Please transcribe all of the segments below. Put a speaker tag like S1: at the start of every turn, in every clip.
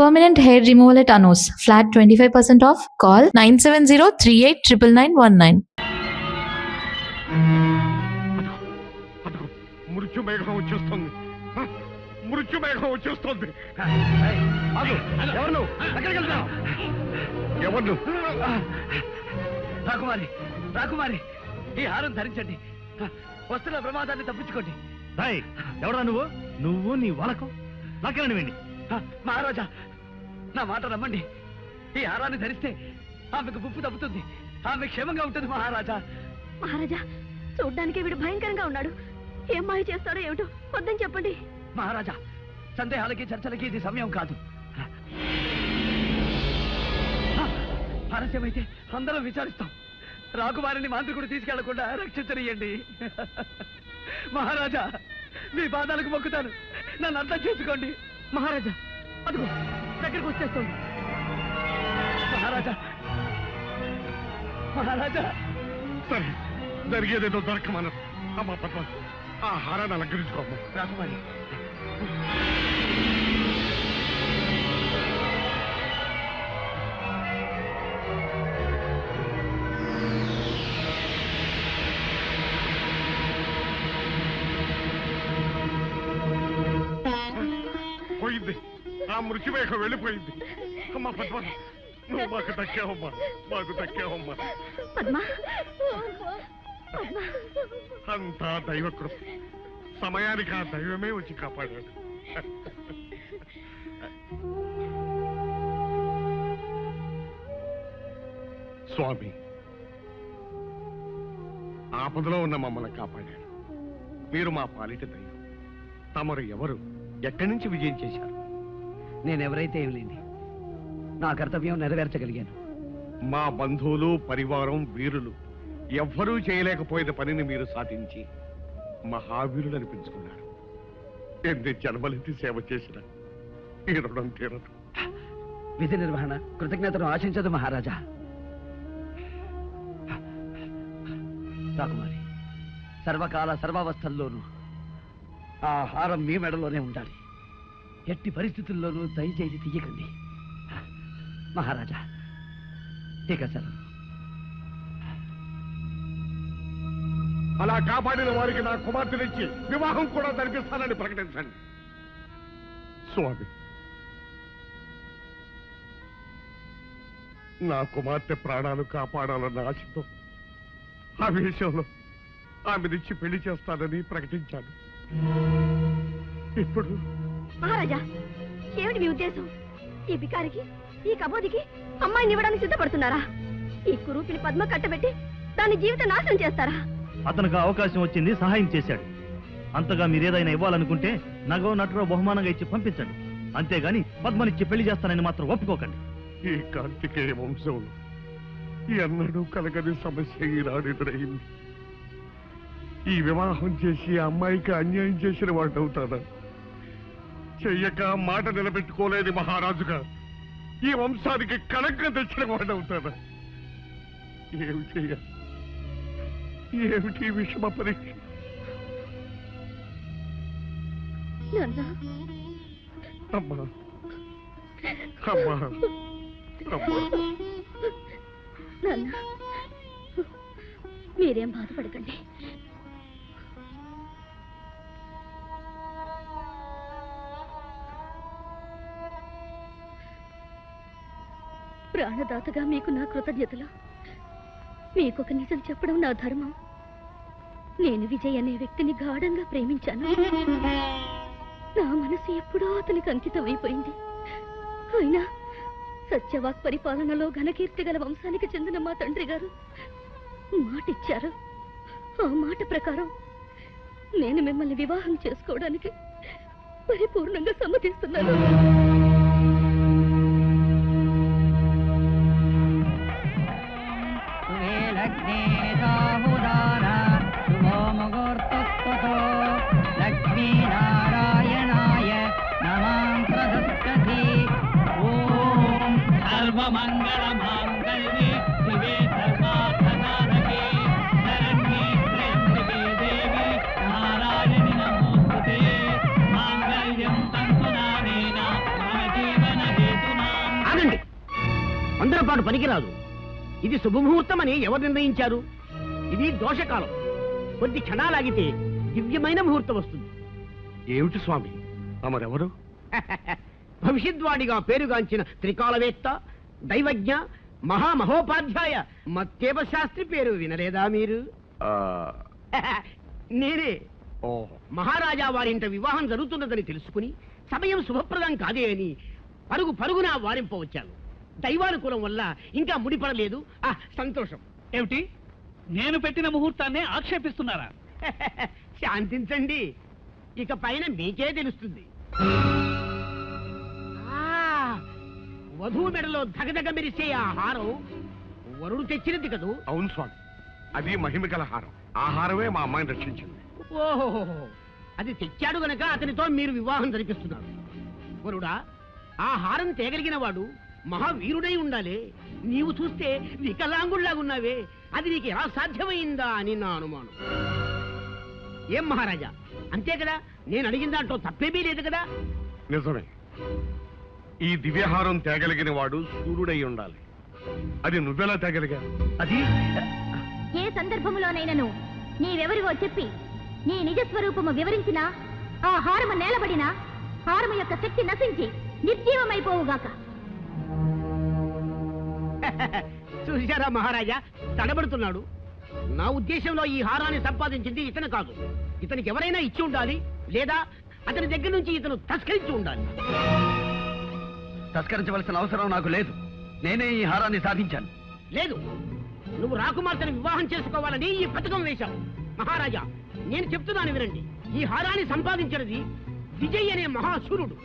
S1: Permanent hair removal at Anos. Flat 25% off. Call 970-389919.
S2: మృత్యు మేఘం వచ్చేస్తుంది. మృత్యు మేఘం వచ్చేస్తుంది. ఎవరు?
S3: రాకుమారి, రాకుమారి, ఈ హారం ధరించండి. వస్తున్న ప్రమాదాన్ని తప్పించుకోండి. ఎవరా నువ్వు? నువ్వు నీ వాలకం నాకేనండి వెండి. మహారాజా, నా మాట నమ్మండి. ఈ హారాన్ని ధరిస్తే ఆమెకు ముప్పు తప్పుతుంది. ఆమె క్షేమంగా ఉంటుంది. మహారాజా,
S4: మహారాజా, చూడ్డానికి వీడు భయంకరంగా ఉన్నాడు. ఏం మాయ చేస్తాడో ఏమిటో వద్దని చెప్పండి.
S3: మహారాజా, సందేహాలకి చర్చలకి ఇది సమయం కాదు. ఆలస్యమైతే అందరం విచారిస్తాం. రాకుమారిని మాంత్రికుడు తీసుకెళ్లకుండా రక్షించనియండి. మహారాజా, మీ పాదాలకు మొక్కుతాను, నన్ను అర్థం చేసుకోండి. మహారాజా, అదిగో దగ్గరికి వచ్చేస్తుంది. మహారాజా, మహారాజా.
S2: సరే, జరిగేదేదో దొరకమన్నారు. అమ్మా పద్మ, ఆ హారాన్ని అలంకరించుకోమ్మా.
S3: రాకుమారి,
S2: పోయింది. ఆ మృత్యుమేఘం వెళ్ళిపోయింది. అమ్మా పద్మ, నువ్వు మాకు దక్కావమ్మా, మాకు దక్కావమ్మా. అంతా దైవకృప. సమయానికి ఆ దైవమే వచ్చి కాపాడాడు. స్వామి, ఆపదలో ఉన్న మమ్మల్ని కాపాడాడు. మీరు మా పాలిట దైవం. తమరు ఎవరు? ఎక్కడి నుంచి విజయం చేశారు?
S3: నేనెవరైతే ఏం లేండి, నా కర్తవ్యం నెరవేర్చగలిగాను.
S2: మా బంధువులు, పరివారం, వీరులు ఎవ్వరూ చేయలేకపోయిన పనిని మీరు సాధించి మహావీరులు అనిపించుకున్నారు. ఎన్ని జన్మలెత్తి సేవ చేసిన ఈ రుణం తీరదు.
S3: విధి నిర్వహణ కృతజ్ఞతను ఆశించదు మహారాజా. రాకుమారి, సర్వకాల సర్వావస్థల్లోనూ ఆ హారం మీ మెడలోనే ఉండాలి. ఎట్టి పరిస్థితుల్లోనూ దయచేసి తీయకండి. మహారాజా, ఇక సెలవు.
S2: అలా కాపాడిన వారికి నా కుమార్తెనిచ్చి వివాహం కూడా జరిపిస్తానని ప్రకటించండి. స్వామి, నా కుమార్తె ప్రాణాలు కాపాడాలన్న ఆశతో ఆ విషయంలో ఆమెనిచ్చి పెళ్లి చేస్తానని ప్రకటించాను. ఇప్పుడు
S4: మహారాజా, ఏమిటి మీ ఉద్దేశం? ఈ బికారికి, ఈ కబోదికి అమ్మాయిని ఇవ్వడానికి సిద్ధపడుతున్నారా? ఈ కురూపిని పద్మ కట్టబెట్టి దాని జీవితం నాశనం చేస్తారా?
S5: అతనికి అవకాశం వచ్చింది, సహాయం చేశాడు. అంతగా మీరేదైనా ఇవ్వాలనుకుంటే నగో నటులో బహుమానంగా ఇచ్చి పంపించండి. అంతేగాని పద్మనిచ్చి పెళ్లి చేస్తానని మాత్రం ఒప్పుకోకండి.
S2: ఈ కార్తికేయ వంశంలో ఎన్నడూ కలగని సమస్య ఈనాడు ఎదురైంది. ఈ వివాహం చేసి ఆ అమ్మాయికి అన్యాయం చేసిన వాడు అవుతాడా? చెయ్యక మాట నిలబెట్టుకోలేని మహారాజుగా ఈ వంశానికి కళంకం తెచ్చిన వాడు అవుతాడా? ఏమి చెయ్యాలి? ఏమిటి విషమ పరీక్ష? అమ్మా, అమ్మా, అమ్మా.
S4: నాన్న, మీరేం బాధపడకండి. ప్రాణదాతగా మీకు నా కృతజ్ఞతలు. మీకొక నిజం చెప్పడం నా ధర్మం. నేను విజయ్ అనే వ్యక్తిని గాఢంగా ప్రేమించాను. నా మనసు ఎప్పుడో అతనికి అంకితం అయిపోయింది. అయినా సత్యవాక్ పరిపాలనలో ఘనకీర్తి గల వంశానికి చెందిన మా తండ్రి గారు మాటిచ్చారు. ఆ మాట ప్రకారం నేను మిమ్మల్ని వివాహం చేసుకోవడానికి పరిపూర్ణంగా సమ్మతిస్తున్నాను.
S6: లక్ష్మీనారాయణాయ నమాం ప్రదస్కధి. ఓం సర్వమంగళ మాంగళ్యే శివే సర్వార్థసాధకే శరణ్యే త్ర్యంబకే దేవి నారాయణి నమోస్తుతే. మాంగళ్యం తంతునానేన మమ జీవన హేతునా
S7: పొరపాటు పనికిరాదు. ఇది శుభముహూర్తం అని ఎవరు నిర్ణయించారు? ఇది దోషకాలం. కొద్ది క్షణాలాగితే దివ్యమైన ముహూర్తం వస్తుంది.
S2: ఏమిటి స్వామి తమరెవరు?
S7: భవిష్యద్వాడిగా పేరుగాంచిన త్రికాలవేత్త, దైవజ్ఞ, మహామహోపాధ్యాయ మత్తేవ శాస్త్రి పేరు వినలేదా మీరు? నేనే.
S2: ఓహో.
S7: మహారాజా వారింట వివాహం జరుగుతున్నదని తెలుసుకుని సమయం శుభప్రదం కాదే అని పరుగున వారింపవచ్చాను. దైవానుకూలం వల్ల ఇంకా ముడిపడలేదు. సంతోషం.
S3: ఏమిటి, నేను పెట్టిన ముహూర్తాన్ని ఆక్షేపిస్తున్నారా?
S7: శాంతించండి, ఇక పైన మీకే తెలుస్తుంది. వధువు మెడలో ధగధగ మెరిసే ఆ హారం వరుడు తెచ్చినది కదూ?
S2: అవును స్వామి, అది మహిమగల హారం. ఆ హారమే మా అమ్మాయిని రక్షించింది.
S7: ఓహో, అది తెచ్చాడు గనక అతనితో మీరు వివాహం జరిపిస్తున్నారు. వరుడా, ఆ హారం తేగలిగిన వాడు మహావీరుడై ఉండాలి. నీవు చూస్తే వికలాంగుళ్లాగున్నావే, అది నీకు ఎలా సాధ్యమైందా అని నా అనుమానం. ఏం మహారాజా, అంతే కదా? నేను అడిగిన దాంట్లో తప్పేమీ లేదు కదా?
S2: నిజమే. ఈ దివ్యహారం తేగలిగిన వాడు సూర్యుడై ఉండాలి. అది నువ్వెలా తేగలిగా?
S3: అది
S4: ఏ సందర్భంలోనైనను నీవెవరివో చెప్పి నీ నిజస్వరూపము వివరించినా ఆ హారము నేలబడినా హారము యొక్క శక్తి నశించి నిర్జీవమైపోవుగాక.
S7: చూశారా మహారాజా, తడబడుతున్నాడు. నా ఉద్దేశంలో ఈ హారాన్ని సంపాదించింది ఇతను కాదు. ఇతనికి ఎవరైనా ఇచ్చి ఉండాలి, లేదా అతని దగ్గర నుంచి ఇతను తస్కరించి ఉండాలి.
S3: తస్కరించవలసిన అవసరం నాకు లేదు. నేనే ఈ హారాన్ని సాధించాను.
S7: లేదు, నువ్వు రాకుమార్తెను వివాహం చేసుకోవాలని ఈ పథకం వేశావు. మహారాజా, నేను చెప్తున్నాను వినండి. ఈ హారాన్ని సంపాదించినది విజయ్ అనే మహాశూరుడు.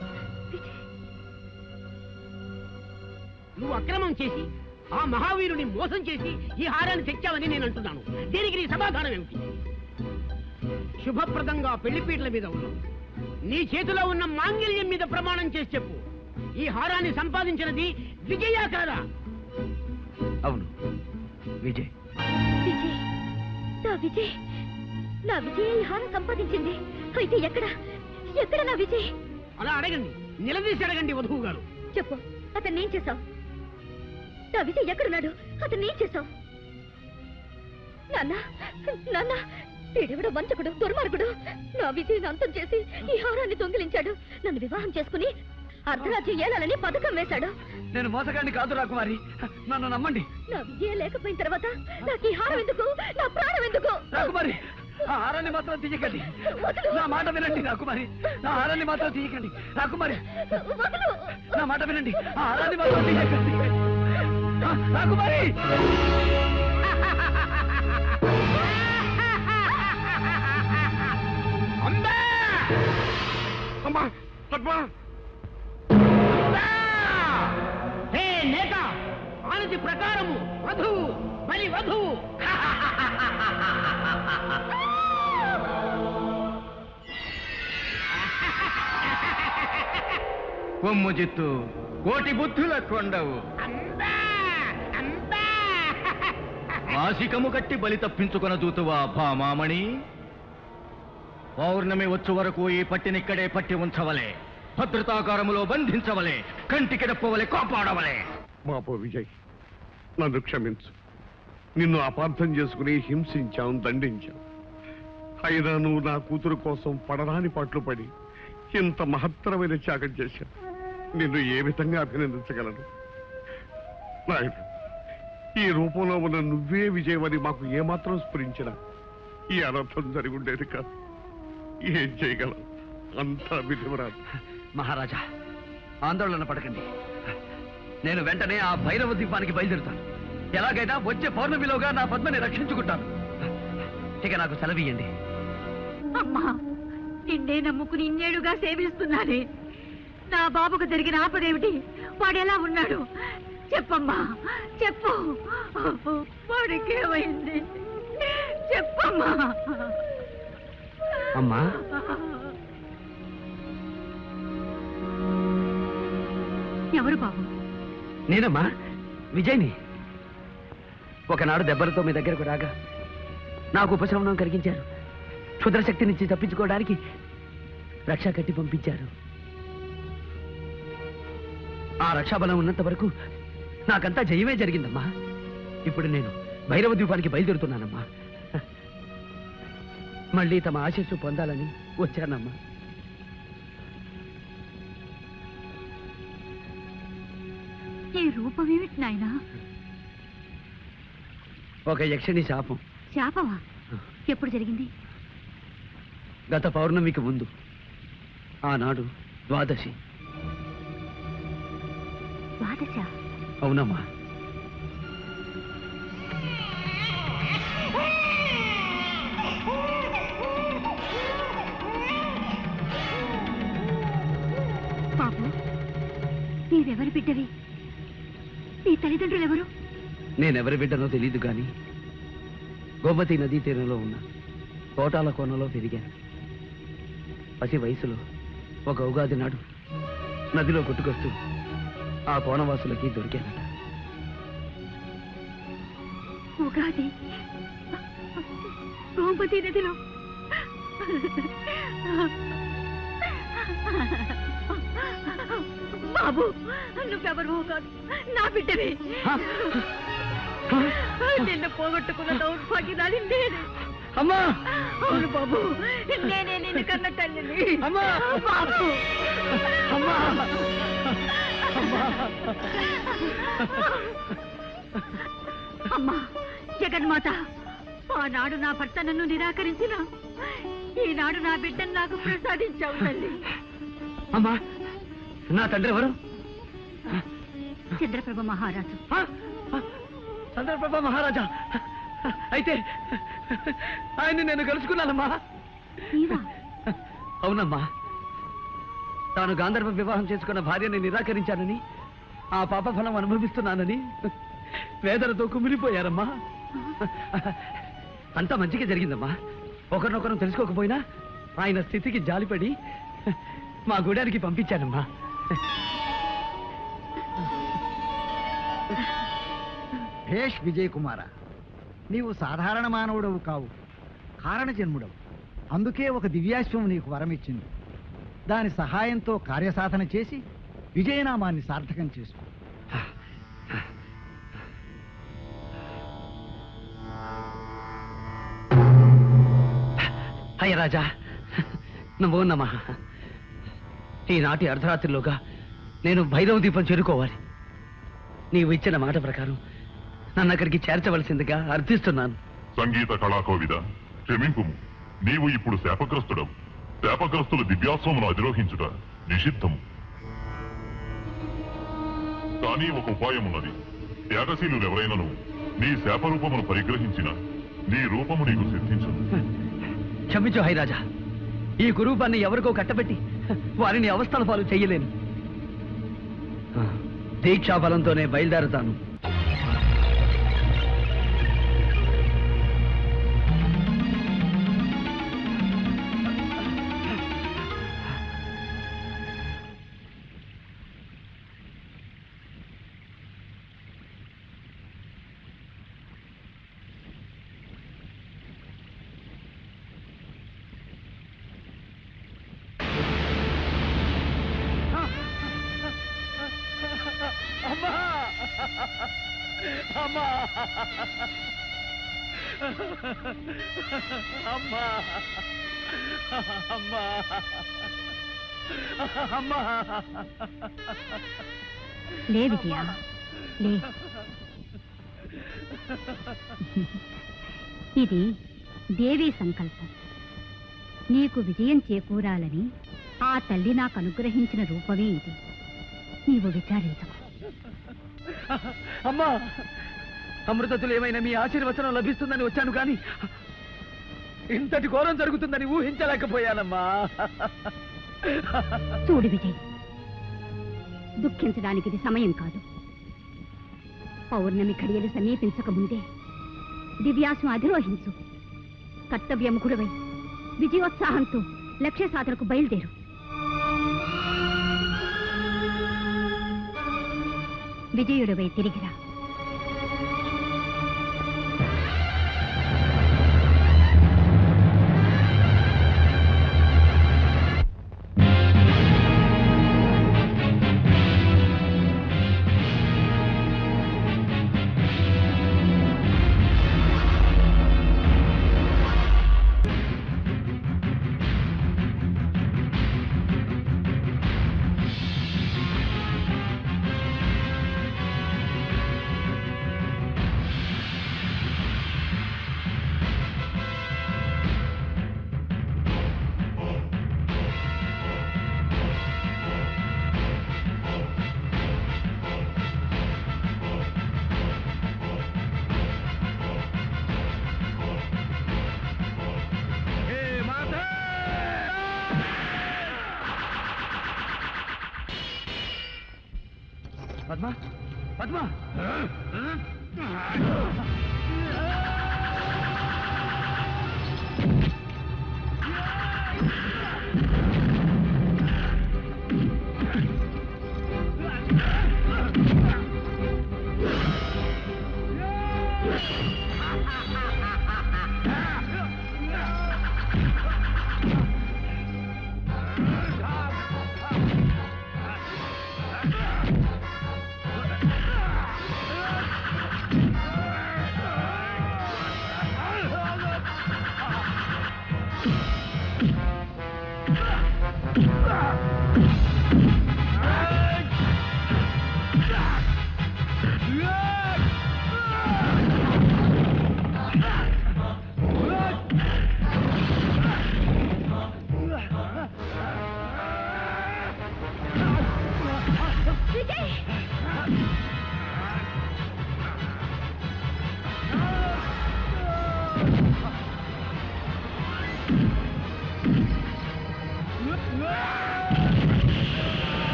S7: నువ్వు అక్రమం చేసి ఆ మహావీరుని మోసం చేసి ఈ హారాన్ని తెచ్చావని నేను అంటున్నాను. దీనికి నీ సమాధానం ఏమిటి? శుభప్రదంగా పెళ్లిపీటల మీద ఉన్నావు. నీ చేతిలో ఉన్న మాంగళ్యం మీద ప్రమాణం చేసి చెప్పు, ఈ హారాన్ని సంపాదించినది విజయా కాదా?
S3: అవును, విజయ్.
S4: విజయ్, నా విజయ్, నా విజయ్ ఈ హారం సంపాదించింది. అయితే ఎక్కడ నా విజయ్?
S7: అలా అడగండి, నిలదీసి అడగండి వధువు గారు.
S4: చెప్పు, అతన్ని ఏం చేశావు? నా విజయ్ ఎక్కడున్నాడు? అతన్ని ఏం చేశావు? నాన్న, వీడెవడో వంచకుడు, దుర్మార్గుడు. నా విజయ్ని అంతం చేసి ఈ హారాన్ని దొంగిలించాడు. నన్ను వివాహం చేసుకుని అర్ధరాజ్యం ఏలాలని పథకం వేశాడు.
S3: నేను మోసగాడిని కాదు రాకుమారి, నన్ను నమ్మండి.
S4: నా విజయం లేకపోయిన తర్వాత నాకు ఈ హారం ఎందుకు? నా ప్రాణం ఎందుకు?
S3: రాకుమారి, ఆ హారాన్ని మాత్రం తీయకండి. నా మాట వినండి రాకుమారి, నా హారాన్ని మాత్రం తీయకండి. రాకుమారి, నా మాట వినండి, ఆ హారాన్ని మాత్రం తీయకండి. రాకుమారి,
S2: అమ్మా పద్మా!
S7: హే నేత, ఆనతి ప్రకారము వధువు బలి వధువు.
S3: కొమ్ము జిత్తు కోటి బుద్ధుల కొండవు, మాసికము కట్టి బలి తప్పించుకొన దూతువా భామామణి. పౌర్ణమి వచ్చు వరకు ఈ పట్టినిక్కడే పట్టి ఉంచవలే, భద్రతాకారములో బంధించవలే, కంటికి డప్పవలే, కాపాడవలే.
S2: మాపో విజయ్, నన్ను క్షమించు. నిన్ను అపార్థం చేసుకుని హింసించాం, దండించాం. అయినా నువ్వు నా కూతురు కోసం పడరాని పాటలు పడి ఇంత మహత్తరమైన త్యాగం చేశావు. నిన్ను ఏ విధంగా అభినందించగలను? నాయుడు, ఈ రూపంలో ఉన్న నువ్వే విజయమని మాకు ఏమాత్రం స్ఫురించినా ఈ అనర్థం జరిగి ఉండేది కాదు. ఏం చేయగలం? అంతా విధివరాదు.
S3: మహారాజా, ఆందోళన పడకండి. నేను వెంటనే ఆ భైరవ దీపానికి బయలుదేరుతాను. ఎలాగైనా వచ్చే పౌర్ణమిలోగా నా పద్మని రక్షించుకుంటాను. ఇక నాకు సెలవియండి.
S8: అమ్మా, నిన్నే నమ్ముకుని ఇన్నేళ్లుగా సేవిస్తున్నానే. నా బాబుకు జరిగిన ఆపదేమిటి? వాడెలా ఉన్నాడు? చెప్పమ్మా, చెప్పు. వాడికేమైంది? చెప్పమ్మా.
S3: అమ్మా,
S8: ఎవరు బాబు?
S3: నేనమ్మా, విజయ్ని. ఒకనాడు దెబ్బలతో మీ దగ్గరకు రాగా నాకు ఉపశమనం కలిగించారు. క్షుద్రశక్తి నుంచి తప్పించుకోవడానికి రక్షా కట్టి పంపించారు. ఆ రక్షాబలం ఉన్నంత వరకు నాకంతా జయమే జరిగిందమ్మా. ఇప్పుడు నేను భైరవ ద్వీపానికి బయలుదేరుతున్నానమ్మా. మళ్ళీ తమ ఆశీస్సు పొందాలని వచ్చానమ్మా.
S8: ఈ రూపమేమిటి నాయనా?
S3: ఒక యక్షిణి శాపం.
S8: శాపమా? ఎప్పుడు జరిగింది?
S3: గత పౌర్ణమికి ముందు. ఆనాడు ద్వాదశి.
S8: ద్వాదశ?
S3: అవునమ్మా.
S8: బాబు, నీవెవరి బిడ్డవి? నీ తల్లిదండ్రులు ఎవరు?
S3: నేనెవరి బిడ్డనో తెలీదు కానీ గోమతి నదీ తీరంలో ఉన్న కోటాల కోనలో పెరిగాను. పసి వయసులో ఒక ఉగాది నాడు నదిలో కొట్టుకొస్తూ ఆ కోనవాసులకి దొరికానట.
S8: ఉగాది గోమతి నదిలో? బాబు, నువ్వెవరు కాదు, నా బిడ్డవి. నిన్ను పోగొట్టుకున్న దౌర్భాగ్యదాన్ని నేనే.
S3: అమ్మా!
S8: అవును బాబు, నేనే నిన్ను కన్న తల్లిని.
S3: అమ్మా!
S8: బాబు!
S3: అమ్మా!
S8: అమ్మా జగన్మాత, ఆనాడు నా భర్త నన్ను నిరాకరించిన ఈనాడు నా బిడ్డను నాకు ప్రసాదించావు తల్లి.
S3: అమ్మా, నా తండ్రి ఎవరు?
S8: చంద్రప్రభ మహారాజు.
S3: చంద్రప్రభ మహారాజా. అయితే ఆయన్ని నేను కలుసుకున్నానమ్మా.
S8: నీవా?
S3: అవునమ్మా. తాను గాంధర్వ వివాహం చేసుకున్న భార్యని నిరాకరించానని, ఆ పాప ఫలం అనుభవిస్తున్నానని వేదనతో కుమిలిపోయారమ్మా. అంతా మంచిగా జరిగిందమ్మా. ఒకరినొకరు తెలుసుకోకపోయినా ఆయన స్థితికి జాలిపడి మా గూడానికి పంపించానమ్మా.
S9: భేష్ విజయ్ కుమార, నీవు సాధారణ మానవుడవు కావు, కారణ జన్ముడవు. అందుకే ఒక దివ్యాశ్వం నీకు వరమిచ్చింది. దాని సహాయంతో కార్యసాధన చేసి విజయనామాన్ని సార్థకం చేసుకో.
S3: అయ్య రాజా, నమో నమః. ఈనాటి అర్ధరాత్రిలోగా నేను భైరవ దీపం చేరుకోవాలి. నీవు ఇచ్చిన మాట ప్రకారం నన్ను అక్కడికి చేర్చవలసిందిగా అర్థిస్తున్నాను.
S10: సంగీత కళాకోవిద, క్షమింపుము. నీవు ఇప్పుడు శాపగ్రస్తుడవు. శాపగ్రస్తులు దివ్యాశ్వమును అధిరోహించుట నిషిద్ధము. కానీ ఒక ఉపాయమున్నది. త్యాగశీలు ఎవరైనను నీ శాపరూపమును పరిగ్రహించిన నీ రూపము నీకు సిద్ధించదు.
S3: క్షమించు హైరాజా. ఈ కురూపాన్ని ఎవరికో కట్టబెట్టి వారిని అవస్థల పాలు చెయ్యలేను. దీక్షాబలంతోనే బయలుదేరతాను.
S8: లే విజయ, లే. ఇది దేవీ సంకల్పం. నీకు విజయం చేకూరాలని ఆ తల్లి నాకు అనుగ్రహించిన రూపమే ఇది. నీవు విచారించకు.
S3: అమ్మా, అమృతతులు ఏమైనా మీ ఆశీర్వచనం లభిస్తుందని వచ్చాను కానీ ఇంతటి ఘోరం జరుగుతుందని ఊహించలేకపోయానమ్మా.
S8: చూడు విజయ్, దుఃఖించడానికి ఇది సమయం కాదు. పౌర్ణమి ఘడియలు సమీపించక ముందే దివ్యాసం అధిరోహించు. కర్తవ్యముఖుడవై విజయోత్సాహంతో లక్ష్య సాధనకు బయలుదేరు. విజయుడివై తిరిగిరా.
S3: పద్మ పద్మ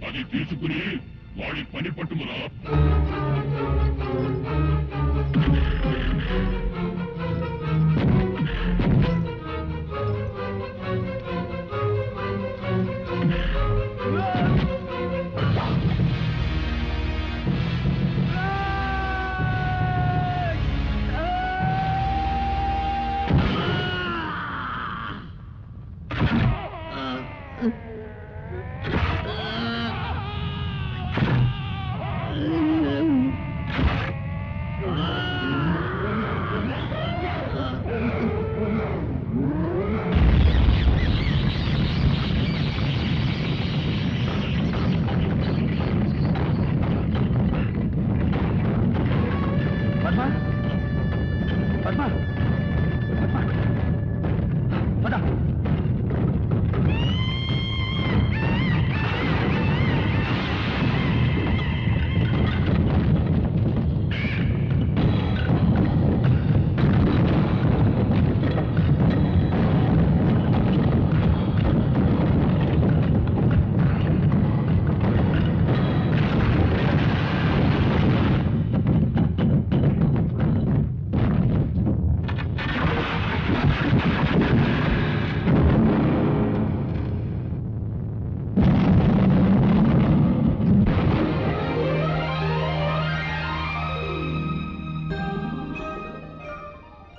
S10: అది తీసుకుని వాడి పని పట్టుమురా.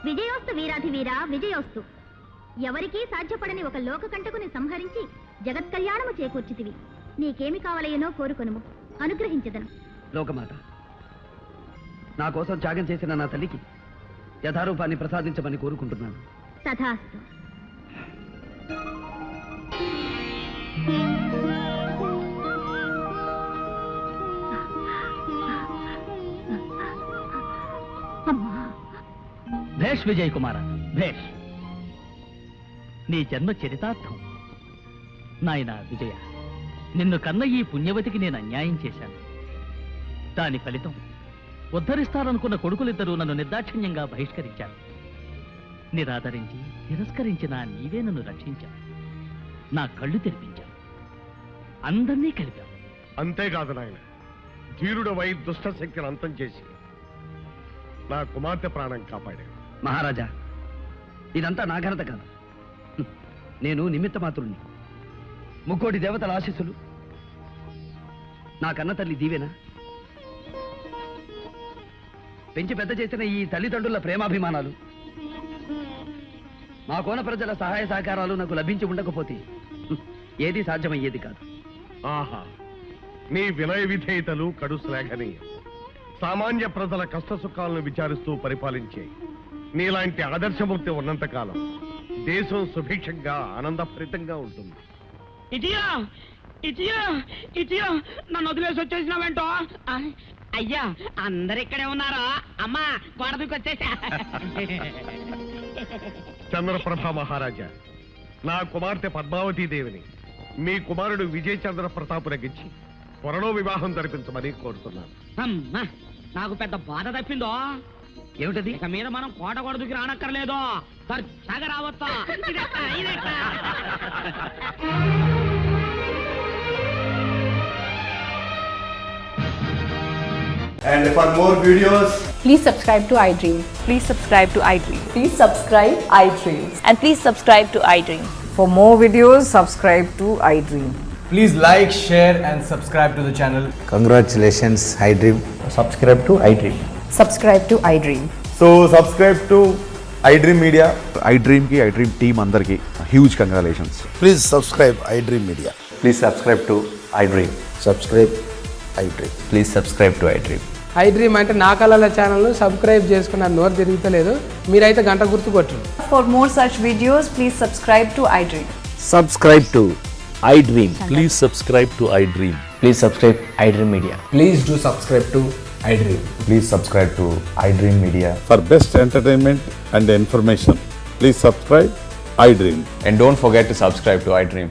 S4: విజయోస్తు వీరాధివీరా విజయోస్తు. ఎవరికీ సాధ్యపడని ఒక లోకకంటకుని సంహరించి జగత్ కళ్యాణము చేకూర్చితివి. నీకేమి కావలయనో కోరుకొనుము, అనుగ్రహించదను.
S3: లోకమాత, నా కోసం త్యాగం చేసిన నా తల్లికి యథారూపాన్ని ప్రసాదించమని కోరుకుంటున్నాను.
S4: తథాస్తు.
S6: భేష్ విజయ్ కుమార, భేష్. నీ జన్మ చరితార్థం. నాయన విజయ, నిన్ను కన్న ఈ పుణ్యవతికి నేను అన్యాయం చేశాను. దాని ఫలితం ఉద్ధరిస్తారనుకున్న కొడుకులిద్దరూ నన్ను నిర్దాక్షిణ్యంగా బహిష్కరించారు. నిరాదరించి తిరస్కరించిన నీవే నన్ను రక్షించావు. నా కళ్ళు తెరిపించావు. అందరినీ కలిపావు.
S2: అంతేకాదు నాయన, ధీరుడవై దుష్ట శక్తిని అంతం చేసి నా కుమార్తె ప్రాణం కాపాడాడు.
S3: మహారాజా, ఇదంతా నా ఘనత కాదు. నేను నిమిత్త మాత్రుణ్ణి. ముక్కోటి దేవతల ఆశీస్సులు, నా కన్న తల్లి దీవెన, పెంచి పెద్ద చేసిన ఈ తల్లిదండ్రుల ప్రేమాభిమానాలు, మా కోన ప్రజల సహాయ సహకారాలు నాకు లభించి ఉండకపోతే ఏది సాధ్యమయ్యేది కాదు.
S2: ఆహా, నీ వినయ విధేయతలు కడు శ్లాఘనీయం. సామాన్య ప్రజల కష్ట సుఖాలను విచారిస్తూ పరిపాలించే నీలాంటి ఆదర్శమూర్తి ఉన్నంతకాలం దేశం సుభిక్షంగా ఆనందభరితంగా ఉంటుంది.
S7: ఇటియా ఇటియా ఇటియా నన్ను వదిలేసి వచ్చేసినావేంటో. అయ్యా, అందరు ఇక్కడే ఉన్నారా? అమ్మా, గోడ దూకొచ్చేసా.
S2: చంద్రప్రభ మహారాజా, నా కుమార్తె పద్మావతీ దేవిని మీ కుమారుడు విజయ చంద్ర ప్రతాపునకిచ్చి త్వరలో వివాహం జరిపించమని కోరుతున్నాను.
S7: అమ్మా, నాకు పెద్ద బాధ తప్పిందో.
S3: ఏమిటది?
S7: ఇక మీద మనం కోట గోడ దూకి రానక్కర్లేదు. దర్జాగా రావచ్చా? ఇదెట్టా?
S11: And for more videos,
S8: Please subscribe to iDream.
S12: Please subscribe to iDream.
S8: Please subscribe iDream.
S12: And please subscribe to iDream.
S8: For more videos, subscribe to iDream.
S11: please like, share and subscribe to the channel.
S13: Congratulations, iDream.
S11: Subscribe to iDream.
S8: Subscribe to iDream.
S11: So subscribe to iDream Media.
S13: iDream ki iDream team andarki huge congratulations.
S14: Please subscribe iDream Media.
S13: Please subscribe to iDream.
S14: Subscribe iDream.
S13: Please subscribe to iDream.
S8: iDream అంటే నా కళల channel subscribe చేసుకున్న నోరు తిరుగుతలేదు. మీరైతే గంట గుర్తు కొట్టండి.
S12: For more such videos, please subscribe to iDream.
S13: Subscribe to iDream.
S14: Please subscribe to iDream.
S13: Please subscribe iDream Media.
S11: Please do subscribe to iDream.
S13: Please subscribe to iDream Media.
S14: For best entertainment and information, please subscribe iDream.
S13: And don't forget to subscribe to iDream.